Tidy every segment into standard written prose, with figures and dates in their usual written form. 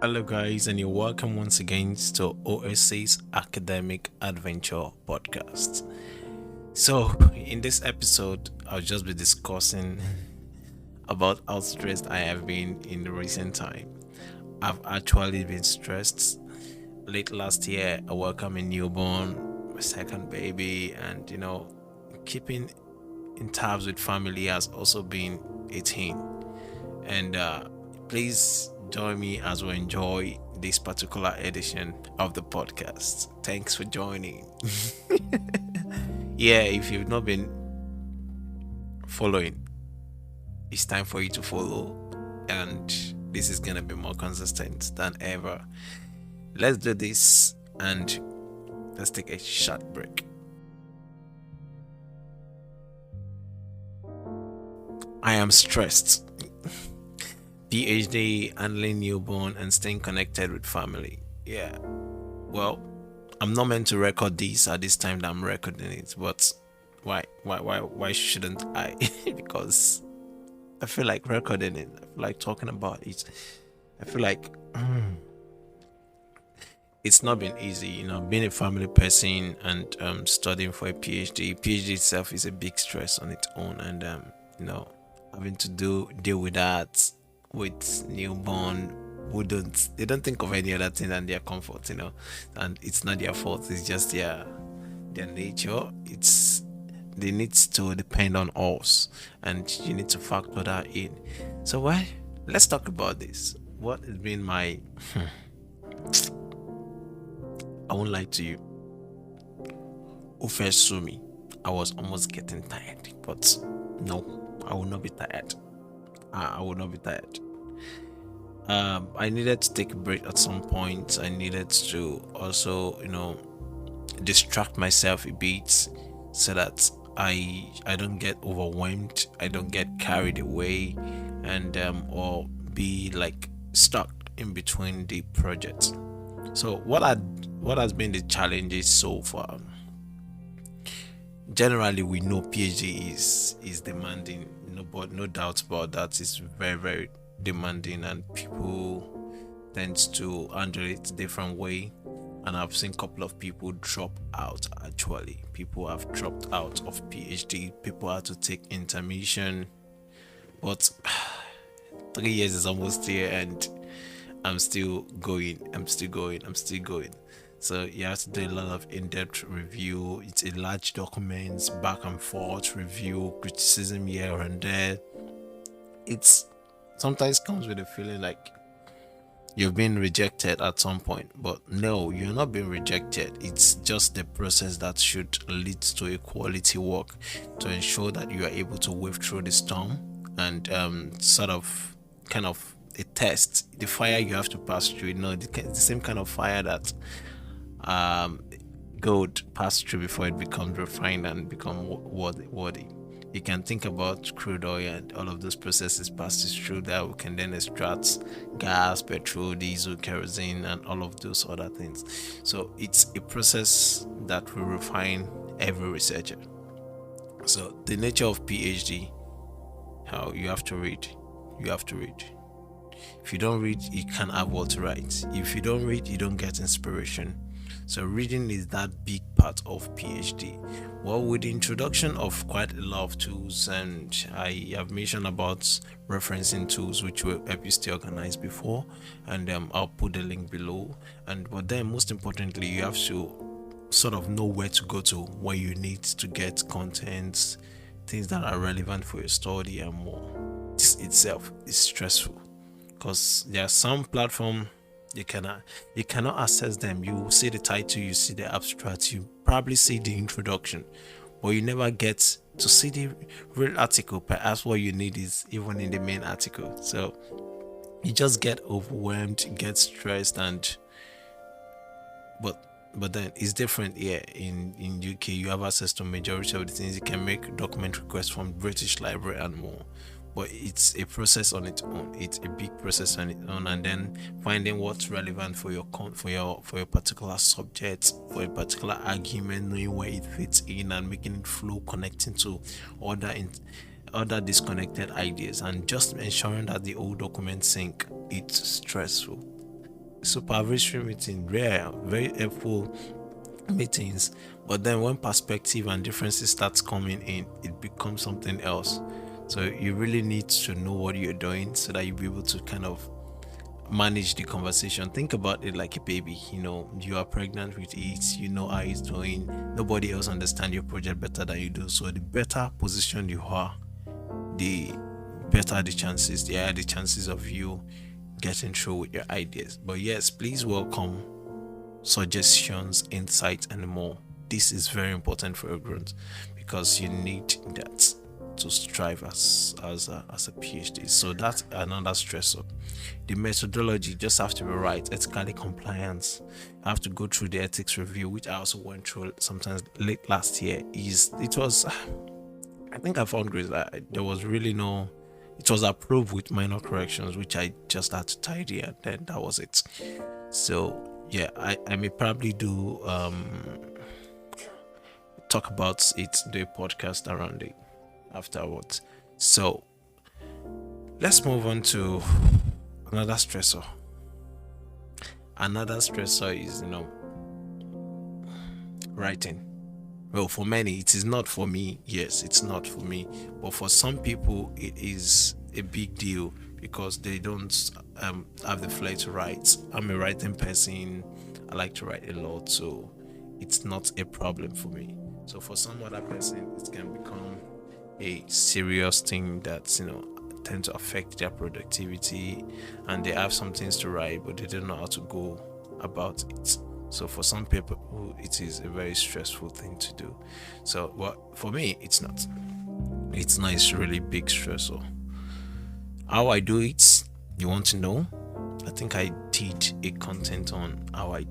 Hello, guys, and you're welcome once again to OAsis Academic Adventure Podcast. So, in this episode, I'll just be discussing about how stressed I have been in the recent time. I've actually been stressed. Late last year, I welcomed a newborn, my second baby, and keeping in tabs with family has also been 18. And please join me as we enjoy this particular edition of the podcast. Thanks for joining. Yeah, if you've not been following, it's time for you to follow, and this is gonna be more consistent than ever. Let's do this, and let's take a short break. I am stressed. PhD, handling newborn, and staying connected with family. Yeah. Well, I'm not meant to record this at this time that I'm recording it, but why shouldn't I? Because I feel like recording it. I feel like talking about it. I feel like it's not been easy, being a family person and studying for a PhD. PhD itself is a big stress on its own, and having to deal with that with newborn who don't think of any other thing than their comfort, and it's not their fault. It's just their nature. They need to depend on us, and you need to factor that in. So let's talk about this. What has been my I won't lie to you. 𝙭𝙬𝙬𝙬𝙬 I was almost getting tired, but no, I will not be tired. I will not be tired. I needed to take a break at some point. I needed to also, distract myself a bit so that I don't get overwhelmed, I don't get carried away, and or be like stuck in between the projects. So what has been the challenges so far? Generally, we know PhD is demanding, but no doubt about that. It's very, very demanding, and people tend to handle it different way. And I've seen a couple of people drop out. Actually, people have dropped out of PhD. People had to take intermission, but 3 years is almost here, and I'm still going. So you have to do a lot of in-depth review. It's a large documents, back and forth review, criticism here and there. It's sometimes comes with a feeling like you've been rejected at some point, but no, you're not being rejected. It's just the process that should lead to a quality work to ensure that you are able to wave through the storm, and kind of a test, the fire you have to pass through. The same kind of fire that gold passed through before it becomes refined and become worthy. You can think about crude oil and all of those processes passes through that we can then extract gas, petrol, diesel, kerosene, and all of those other things. So it's a process that will refine every researcher. So the nature of PhD, how you have to read. If you don't read, you can't have what to write. If you don't read, you don't get inspiration. So reading is that big part of PhD. Well, with the introduction of quite a lot of tools, and I have mentioned about referencing tools which were help you stay organized before, and I'll put the link below. But then most importantly, you have to sort of know where to go to, where you need to get contents, things that are relevant for your study and more. This itself is stressful because there are some platforms you cannot access them. You see the title, you see the abstract, you probably see the introduction, but you never get to see the real article. Perhaps what you need is even in the main article. So you just get overwhelmed, get stressed, but then it's different here in UK. You have access to majority of the things. You can make document requests from British Library and more. But it's a process on its own. It's a big process on its own, and then finding what's relevant for your particular subject, for a particular argument, knowing where it fits in, and making it flow, connecting to other disconnected ideas, and just ensuring that the whole document sync. It's stressful. supervisory meeting, rare, very helpful meetings. But then when perspective and differences starts coming in, it becomes something else. So you really need to know what you're doing so that you'll be able to kind of manage the conversation. Think about it like a baby. You are pregnant with it, you know how it's doing. Nobody else understands your project better than you do. So the better position you are, the better the chances, the higher the chances of you getting through with your ideas. But yes, please welcome suggestions, insights, and more. This is very important for your growth because you need that to strive as a PhD. So that's another stressor. The methodology just have to be right, ethically compliant. I have to go through the ethics review, which I also went through sometimes late last year. I think I found great that there was really no. It was approved with minor corrections, which I just had to tidy, and then that was it. So yeah, I may probably do talk about it, do a podcast around it afterwards. So let's move on to another stressor. Another stressor is writing. Well, for many it is not. For me, yes, it's not for me, but for some people it is a big deal because they don't have the flair to write. I'm a writing person. I like to write a lot, so it's not a problem for me. So for some other person, it can become a serious thing that tend to affect their productivity, and they have some things to write, but they don't know how to go about it. So for some people, it is a very stressful thing to do. So, well, for me, it's not. It's not. It's really big stressor. How I do it, you want to know? I think I did a content on how I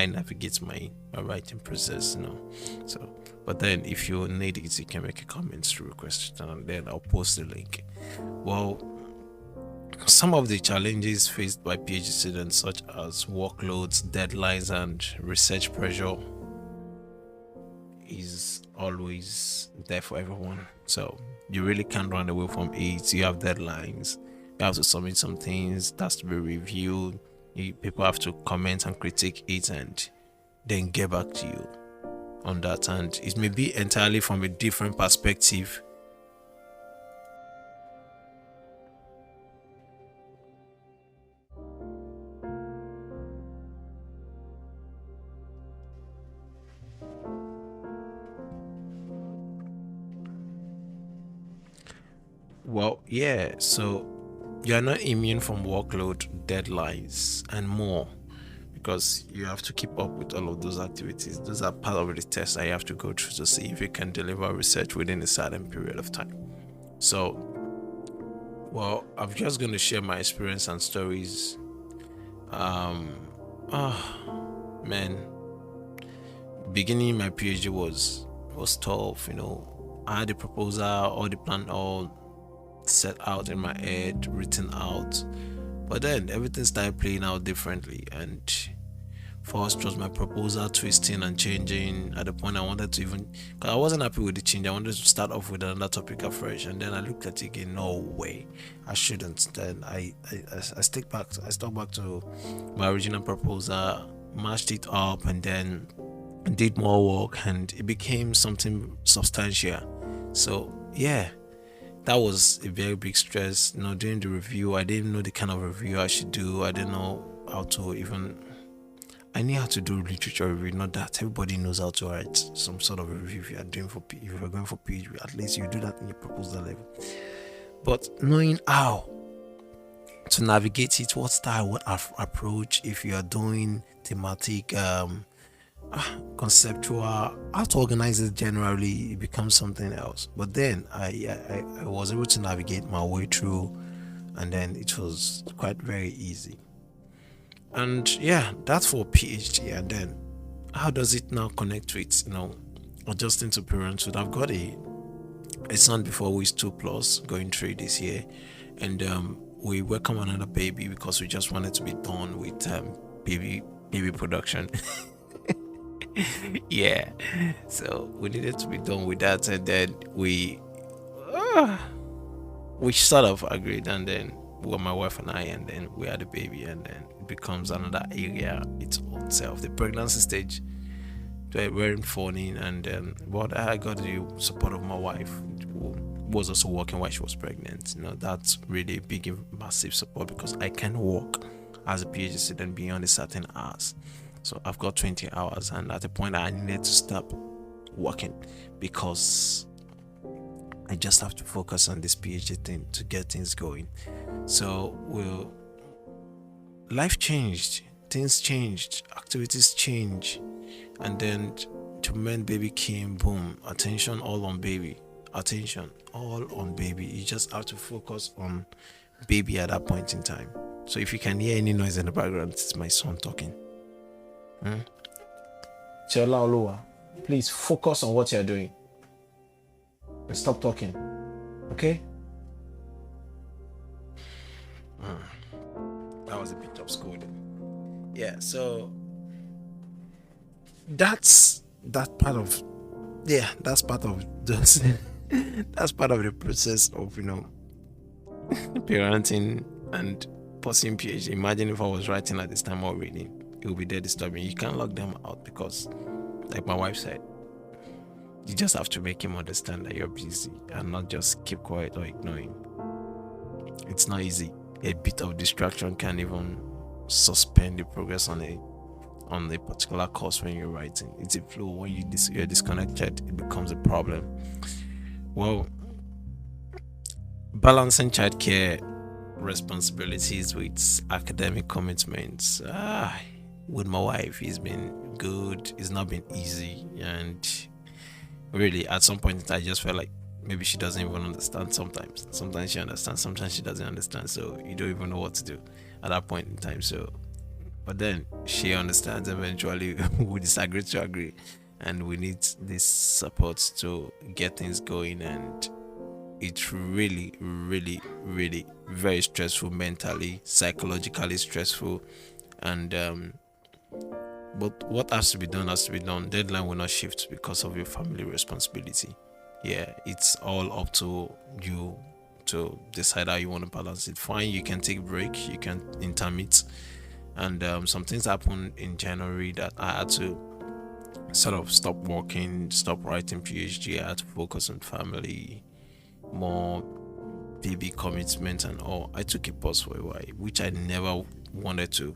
navigate my writing process. So, but then if you need it, you can make a comment to request it, and then I'll post the link. Well, some of the challenges faced by PhD students, such as workloads, deadlines, and research pressure, is always there for everyone. So you really can't run away from it. You have deadlines. You have to submit some things. It has to be reviewed. People have to comment and critique it, and then get back to you on that. And it may be entirely from a different perspective. Well, yeah, so you are not immune from workload, deadlines, and more because you have to keep up with all of those activities. Those are part of the test that you have to go through to see if you can deliver research within a certain period of time. So, well, I'm just going to share my experience and stories. Man, beginning my PhD was tough. I had the proposal, all the plan, all set out in my head, written out, but then everything started playing out differently. And first was my proposal twisting and changing. At the point I wanted to even, because I wasn't happy with the change, I wanted to start off with another topic afresh, and then I looked at it again. No way, I shouldn't. Then I stuck back to my original proposal, mashed it up, and then did more work, and it became something substantial. So yeah, that was a very big stress. During the review, I didn't know the kind of review I should do. I didn't know how to even. I knew how to do literature review. Not that everybody knows how to write some sort of a review. If you are going for PhD, at least you do that in your proposal level. But knowing how to navigate it, what style, what approach, if you are doing thematic, conceptual, how to organize it generally, it becomes something else. But then I was able to navigate my way through, and then it was quite very easy. And yeah, that's for PhD. And then how does it now connect with adjusting to parenthood? I've got a son before who is 2+ going 3 this year, and we welcome another baby because we just wanted to be done with baby production. Yeah, so we needed to be done with that, and then we sort of agreed, and then well, my wife and I, and then we had a baby, and then it becomes another area its own self. The pregnancy stage, very funny, and but I got the support of my wife, who was also working while she was pregnant. That's really a big, massive support, because I can work as a PhD student beyond a certain hours. So I've got 20 hours, and at a point I needed to stop working because I just have to focus on this PhD thing to get things going. So life changed, things changed, activities change, and then to men, baby came, boom, attention all on baby, attention all on baby. You just have to focus on baby at that point in time. So if you can hear any noise in the background, it's my son talking. Chola Oluwa, please focus on what you're doing. Stop talking, okay? That was a bit of scolding. Yeah, so that's part of that's part of the process of parenting and pursuing PhD. Imagine if I was writing at this time or reading, it would be dead disturbing. You can't lock them out because, like my wife said, you just have to make him understand that you're busy and not just keep quiet or ignoring. It's not easy. A bit of distraction can even suspend the progress on a particular course when you're writing. It's a flow. When you're disconnected, it becomes a problem. Well, balancing childcare responsibilities with academic commitments. With my wife, it's been good. It's not been easy, and really, at some point, I just felt like maybe she doesn't even understand sometimes. Sometimes she understands, sometimes she doesn't understand. So you don't even know what to do at that point in time. So, but then she understands eventually. We disagree to agree. And we need this support to get things going. And it's really, really, really very stressful mentally, psychologically stressful. And but what has to be done has to be done. Deadline will not shift because of your family responsibility. Yeah, it's all up to you to decide how you want to balance it. Fine, you can take a break, you can intermit. And some things happened in January that I had to sort of stop working, stop writing PhD. I had to focus on family, more baby commitment and all. I took a pause for a while, which I never wanted to.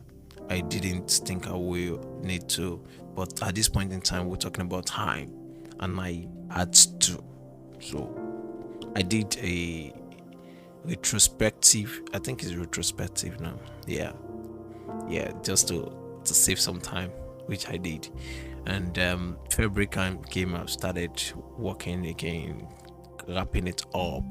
I didn't think I will need to, but at this point in time, we're talking about time, and I had to. So I did a retrospective. I think it's retrospective now. Yeah, just to save some time, which I did. And February came up, started working again, wrapping it up.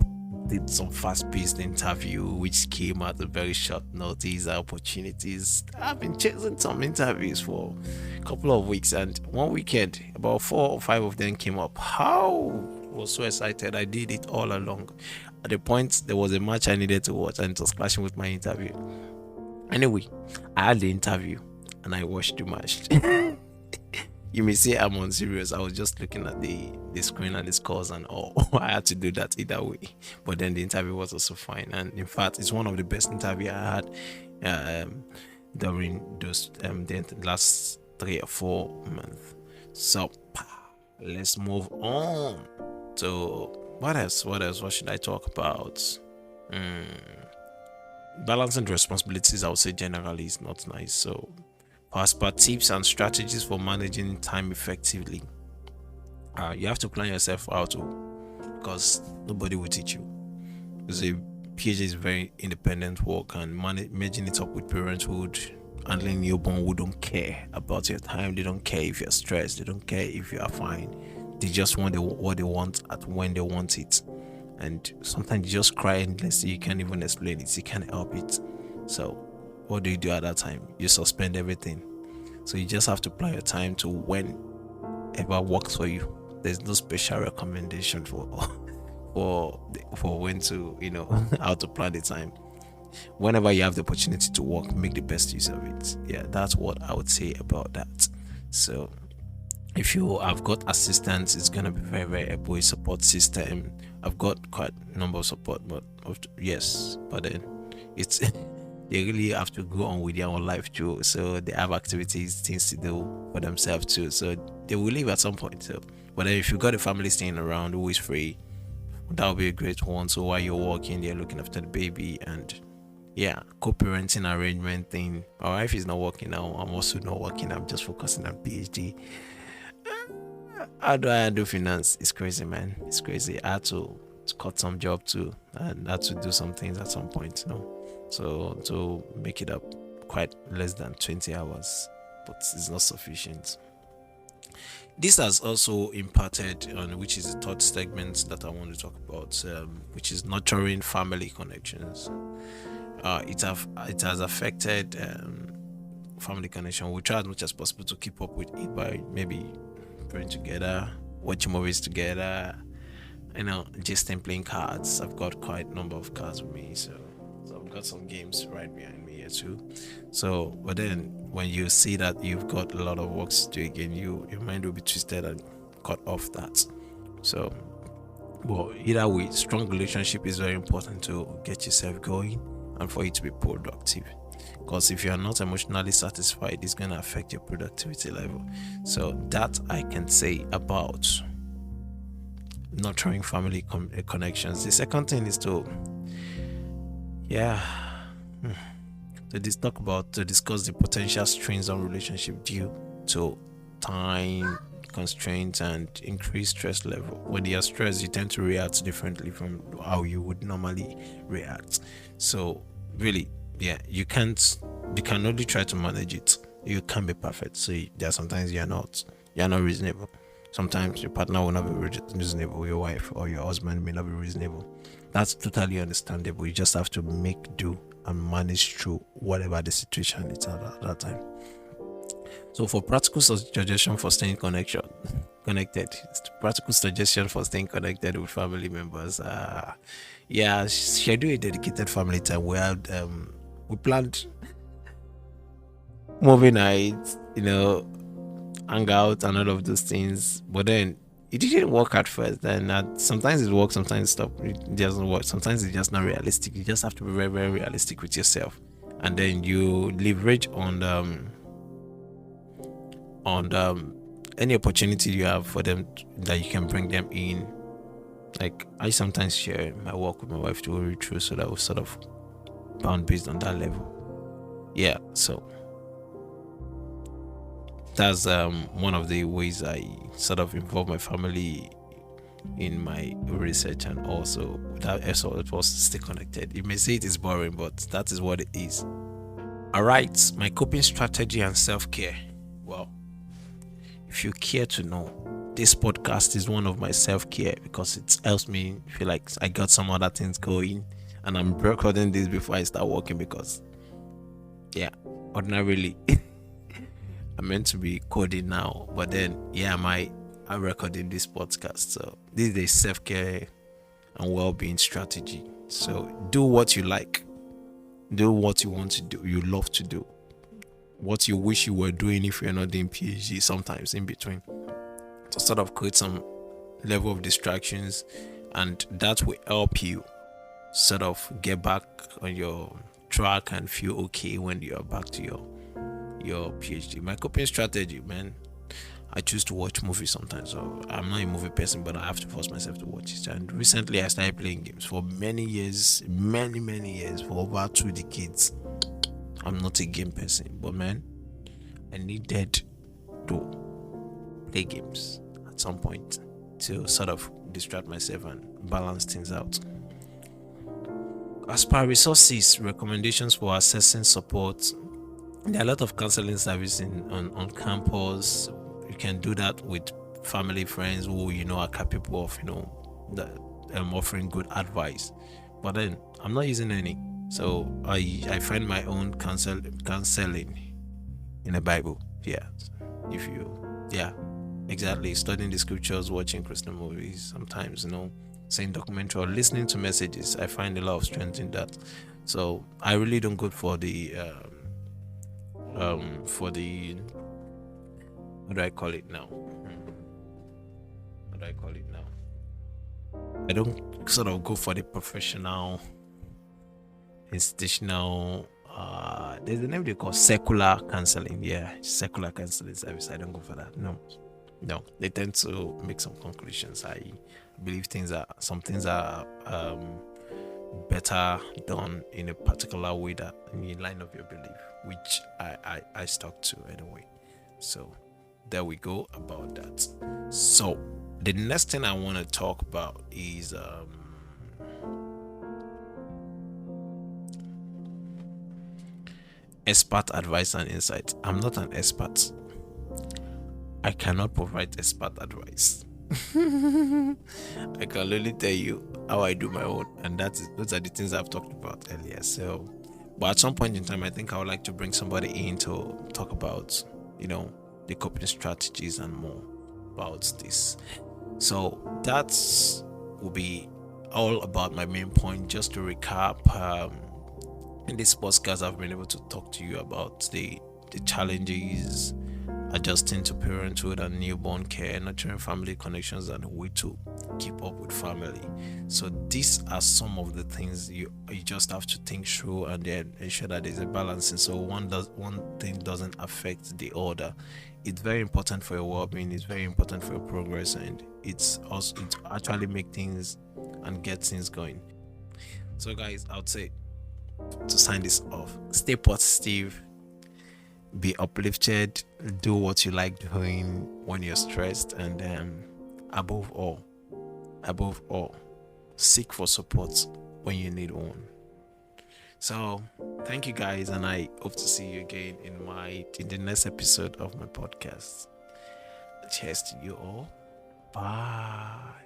Did some fast-paced interview, which came at a very short notice. Opportunities. I've been chasing some interviews for a couple of weeks, and one weekend, about 4 or 5 of them came up. I was so excited. I did it all along. At the point, there was a match I needed to watch, and it was clashing with my interview. Anyway, I had the interview, and I watched the match. You may say I'm on serious. I was just looking at the screen and the scores and all. I had to do that either way. But then the interview was also fine. And in fact, it's one of the best interviews I had during those the last 3 or 4 months. So let's move on. So what else? What should I talk about? Balancing the responsibilities, I would say generally is not nice. So as per tips and strategies for managing time effectively, you have to plan yourself out because nobody will teach you. Because a PhD is very independent work, and managing it up with parenthood, handling newborn who don't care about your time. They don't care if you're stressed. They don't care if you are fine. They just want what they want at when they want it. And sometimes you just cry endlessly. You can't even explain it. You can't help it. So what do you do at that time? You suspend everything. So you just have to plan your time to whenever works for you. There's no special recommendation for when to how to plan the time. Whenever you have the opportunity to work, make the best use of it. Yeah, that's what I would say about that. So if you have got assistance, it's gonna be very, very helpful. Support system. I've got quite a number of support, but then it's they really have to go on with their own life too. So they have activities, things to do for themselves too. So they will leave at some point. So, but then if you got a family staying around who is free, that would be a great one. So while you're working, they're looking after the baby, and yeah, co-parenting arrangement thing. My wife is not working now. I'm also not working. I'm just focusing on PhD. How do I handle finance? It's crazy, man. It's crazy. I had to cut some job too, and had to do some things at some point, so to make it up, quite less than 20 hours, but it's not sufficient. This has also impacted on, which is the third segment that I want to talk about, which is nurturing family connections. It has affected family connection. We try as much as possible to keep up with it by maybe praying together, watching movies together, just playing cards. I've got quite a number of cards with me, so I've got some games right behind me here too. So, but then when you see that you've got a lot of work to do again, your mind will be twisted and cut off that. So, well, either way, strong relationship is very important to get yourself going and for you to be productive. Because if you are not emotionally satisfied, it's going to affect your productivity level. So that I can say about nurturing family connections. The second thing is to discuss the potential strains on relationship due to time constraints and increased stress level. When you are stressed, you tend to react differently from how you would normally react. So really, you can only try to manage it. You can't be perfect. So there are sometimes you're not reasonable. Sometimes your partner will not be reasonable, your wife or your husband may not be reasonable. That's totally understandable. You just have to make do and manage through whatever the situation is at that time. So for practical suggestion for staying connected with family members, schedule a dedicated family time. We planned movie nights, hang out and all of those things, but then it didn't work at first. Then sometimes it works, sometimes it doesn't work. Sometimes it's just not realistic. You just have to be very, very realistic with yourself, and then you leverage on any opportunity you have for them that you can bring them in. Like I sometimes share my work with my wife to read through, so that we sort of bound based on that level. So that's one of the ways I sort of involve my family in my research, and also that effort was to stay connected. You may say it is boring, but that is what it is. Alright, my coping strategy and self-care. Well, if you care to know, this podcast is one of my self-care because it helps me feel like I got some other things going, and I'm recording this before I start working because ordinarily I'm meant to be coding now, but then I'm recording this podcast. So this is a self-care and well-being strategy. So do what you like, do what you want to do, you love to do, what you wish you were doing if you're not doing PhD, sometimes in between, to sort of create some level of distractions, and that will help you sort of get back on your track and feel okay when you're back to your PhD. My coping strategy, man, I choose to watch movies sometimes. So I'm not a movie person, but I have to force myself to watch it. And recently I started playing games. For many years, for over 2 decades, I'm not a game person, but man, I needed to play games at some point to sort of distract myself and balance things out. As per resources, recommendations for assessing support, there are a lot of counseling services on campus. You can do that with family, friends who are capable of offering good advice. But then I'm not using any, so I find my own counseling in the Bible. Exactly, studying the scriptures, watching Christian movies, sometimes saying documentary or listening to messages. I find a lot of strength in that. So I really don't go for the how do I call it now? I don't sort of go for the professional, institutional, there's a name they call secular counseling. Yeah, secular counseling service. I don't go for that. No, they tend to make some conclusions. I believe some things are better done in a particular way, that in line of your belief, which I stuck to anyway. So there we go about that. So the next thing I want to talk about is expert advice and insight. I'm not an expert. I cannot provide expert advice. I can only tell you how I do my own, and those are the things I've talked about earlier. So, but at some point in time, I think I would like to bring somebody in to talk about, the coping strategies and more about this. So that will be all about my main point. Just to recap, in this podcast, I've been able to talk to you about the challenges adjusting to parenthood and newborn care, nurturing family connections, and a way to keep up with family. So these are some of the things you just have to think through and then ensure that there's a balancing, so one thing doesn't affect the other. It's very important for your well-being, it's very important for your progress, and it's actually make things and get things going. So guys, I would say, to sign this off, stay positive, be uplifted, do what you like doing when you're stressed, and above all, seek for support when you need one. So thank you guys, and I hope to see you again in the next episode of my podcast. Cheers to you all. Bye.